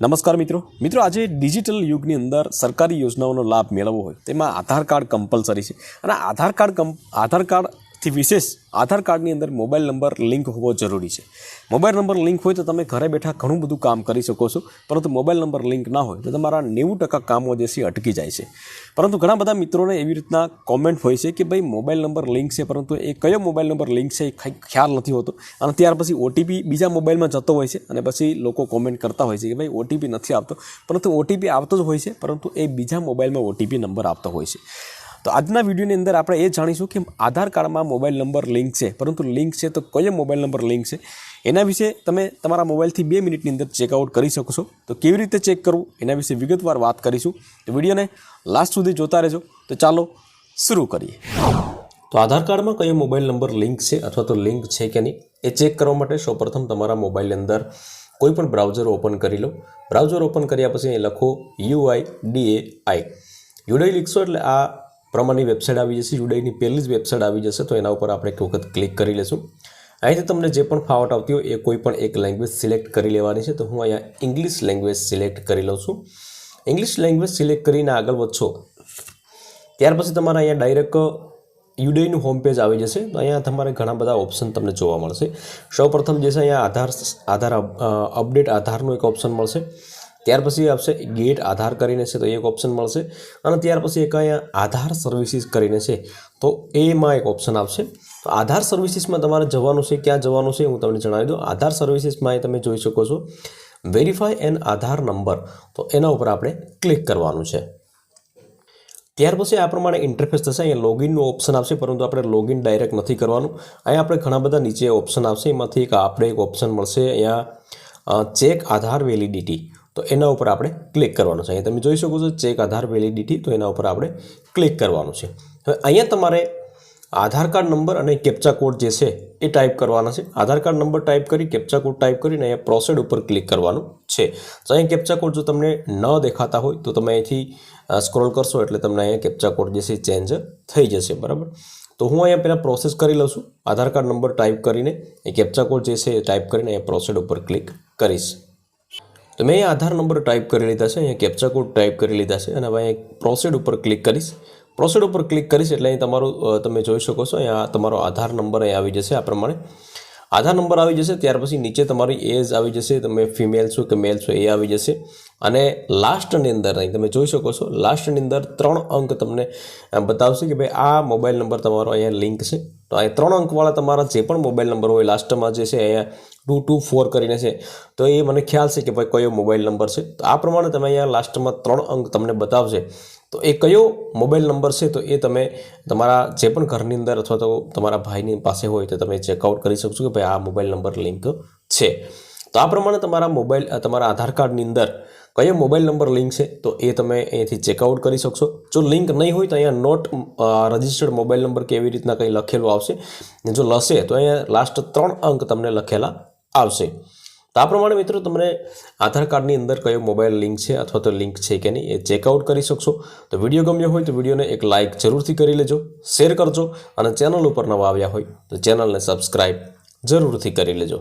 નમસ્કાર મિત્રો આજે ડિજિટલ યુગની અંદર સરકારી યોજનાઓનો લાભ મેળવવો હોય તેમાં આધાર કાર્ડ કમ્પલસરી છે અને આધાર કાર્ડથી વિશેષ આધાર કાર્ડની અંદર મોબાઈલ નંબર લિંક હોવો જરૂરી છે। મોબાઈલ નંબર લિંક હોય તો તમે ઘરે બેઠા ઘણું બધું કામ કરી શકો છો, પરંતુ મોબાઈલ નંબર લિંક ના હોય તો તમારા 90% કામો જે છે અટકી જાય છે। પરંતુ ઘણા બધા મિત્રોને એવી રીતના કોમેન્ટ હોય છે કે ભાઈ મોબાઈલ નંબર લિંક છે પરંતુ એ કયો મોબાઈલ નંબર લિંક છે એ ખ્યાલ નથી હોતો અને ત્યાર પછી ઓટીપી બીજા મોબાઈલમાં જતો હોય છે અને પછી લોકો કોમેન્ટ કરતા હોય છે કે ભાઈ ઓટીપી નથી આવતો, પરંતુ ઓટીપી આવતો જ હોય છે પરંતુ એ બીજા મોબાઈલમાં ઓટીપી નંબર આપતો હોય છે। તો આજના વિડીયોની અંદર આપણે એ જાણીશું કે આધાર કાર્ડમાં મોબાઈલ નંબર લિંક છે, પરંતુ લિંક છે તો કયો મોબાઈલ નંબર લિંક છે એના વિશે તમે તમારા મોબાઈલથી 2 મિનિટની અંદર ચેકઆઉટ કરી શકો છો। તો કેવી રીતે ચેક કરવું એના વિશે વિગતવાર વાત કરીશું, તો વિડીયોને લાસ્ટ સુધી જોતા રહેજો। તો ચાલો શરૂ કરીએ। તો આધાર કાર્ડમાં કયો મોબાઈલ નંબર લિંક છે અથવા તો લિંક છે કે નહીં એ ચેક કરવા માટે સૌપ્રથમ તમારા મોબાઈલની અંદર કોઈ પણ બ્રાઉઝર ઓપન કરી લો। બ્રાઉઝર ઓપન કર્યા પછી અહીં લખો UIDAI। યુઆઈ લખશો એટલે આ પ્રમાણની વેબસાઇટ આવી જશે। યુઆઈની પહેલી જ વેબસાઇટ આવી જશે, તો એના ઉપર આપણે એક વખત ક્લિક કરી લઈશું। અહીંથી તમને જે પણ ફાવટ આવતી હોય એ કોઈ પણ એક લેંગ્વેજ સિલેક્ટ કરી લેવાની છે, તો હું અહીંયા ઇંગ્લિશ લેંગ્વેજ સિલેક્ટ કરી લઉં છું। ઇંગ્લિશ લેંગ્વેજ સિલેક્ટ કરીને આગળ વધશો ત્યાર પછી તમારે અહીંયા ડાયરેક્ટ યુઆઈનું હોમ પેજ આવી જશે। તો અહીંયા તમારે ઘણા બધા ઓપ્શન તમને જોવા મળશે। સૌપ્રથમ જે છે અહીંયા અપડેટ આધારનો એક ઓપ્શન મળશે, ત્યાર પછી આવશે ગેટ આધાર કરીને છે તો એક ઓપ્શન મળશે અને ત્યાર પછી એક અહીંયા આધાર સર્વિસીસ કરીને છે તો એમાં એક ઓપ્શન આવશે। તો આધાર સર્વિસીસમાં તમારે જવાનું છે, ક્યાં જવાનું છે હું તમને જણાવી દઉં। આધાર સર્વિસીસમાં તમે જોઈ શકો છો વેરીફાઈ એન આધાર નંબર, તો એના ઉપર આપણે ક્લિક કરવાનું છે। ત્યાર પછી આ પ્રમાણે ઇન્ટરફેસ થશે। અહીંયા લોગિનનું ઓપ્શન આવશે, પરંતુ આપણે લોગિન ડાયરેક્ટ નથી કરવાનું। અહીંયા આપણે ઘણા બધા નીચે ઓપ્શન આવશે, એમાંથી એક ઓપ્શન મળશે અહીંયા ચેક આધાર વેલિડિટી, તો એના ઉપર આપણે ક્લિક કરવાનું છે। અહીંયા તમે જોઈ શકો છો ચેક આધાર વેલિડિટી, તો એના ઉપર આપણે ક્લિક કરવાનું છે। હવે અહીંયા તમારે આધાર કાર્ડ નંબર અને કેપ્ચા કોડ જે છે એ ટાઈપ કરવાના છે। આધાર કાર્ડ નંબર ટાઈપ કરી કેપ્ચા કોડ ટાઈપ કરીને અહીંયા પ્રોસીડ ઉપર ક્લિક કરવાનું છે। તો અહીંયા કેપ્ચા કોડ જો તમને ન દેખાતા હોય તો તમે અહીંથી સ્ક્રોલ કરશો એટલે તમને અહીંયા કેપ્ચા કોડ જે છે ચેન્જ થઈ જશે, બરાબર। તો હું અહીંયા પહેલાં પ્રોસેસ કરી લઉં છું। આધાર કાર્ડ નંબર ટાઈપ કરીને એ કેપ્ચા કોડ જે છે એ ટાઈપ કરીને અહીંયા પ્રોસીડ ઉપર ક્લિક કરીશ। તો મેં અહીંયા આધાર નંબર ટાઈપ કરી લીધા છે, અહીંયા કેપ્ચા કોડ ટાઈપ કરી લીધા છે અને હવે અહીંયા પ્રોસીડ ઉપર ક્લિક કરીશ। પ્રોસીડ ઉપર ક્લિક કરીશ એટલે અહીં તમારું તમે જોઈ શકો છો અહીંયા તમારો આધાર નંબર અહીં આવી જશે। આ પ્રમાણે આધાર નંબર આવી જશે, ત્યાર પછી નીચે તમારી એજ આવી જશે, તમે ફિમેલ છો કે મેલ છો એ આવી જશે અને લાસ્ટની અંદર અહીં તમે જોઈ શકો છો લાસ્ટની અંદર 3 અંક તમને બતાવશે કે ભાઈ આ મોબાઈલ નંબર તમારો અહીંયા લિંક છે। તો અહીં 3 અંકવાળા તમારા જે પણ મોબાઈલ નંબર હોય લાસ્ટમાં જે છે અહીંયા 224 કરીને છે, તો એ મને ખ્યાલ છે કે ભાઈ કયો મોબાઈલ નંબર છે। તો આ પ્રમાણે તમે અહીંયા લાસ્ટમાં 3 અંક તમને બતાવશે, તો એ કયો મોબાઈલ નંબર છે તો એ તમે તમારા જે પણ ઘરની અંદર અથવા તો તમારા ભાઈની પાસે હોય તો તમે ચેકઆઉટ કરી શકશો કે ભાઈ આ મોબાઈલ નંબર લિંક છે। તો આ પ્રમાણે તમારા આધાર કાર્ડની અંદર કયો મોબાઈલ નંબર લિંક છે તો એ તમે અહીંથી ચેકઆઉટ કરી શકશો। જો લિંક નહીં હોય તો અહીંયા નોટ રજિસ્ટર્ડ મોબાઈલ નંબર કે એવી રીતના કંઈ લખેલું આવશે, જો લશે તો અહીંયા લાસ્ટ 3 અંક તમને લખેલા આવશે। તો આ પ્રમાણે મિત્રો તમને આધાર કાર્ડની અંદર કયો મોબાઈલ લિંક છે અથવા તો લિંક છે કે નહીં એ ચેકઆઉટ કરી શકશો। તો વિડીયો ગમ્યો હોય તો વિડીયોને એક લાઇક જરૂરથી કરી લેજો, શેર કરજો અને ચેનલ ઉપર નવા આવ્યા હોય તો ચેનલને સબસ્ક્રાઈબ જરૂરથી કરી લેજો।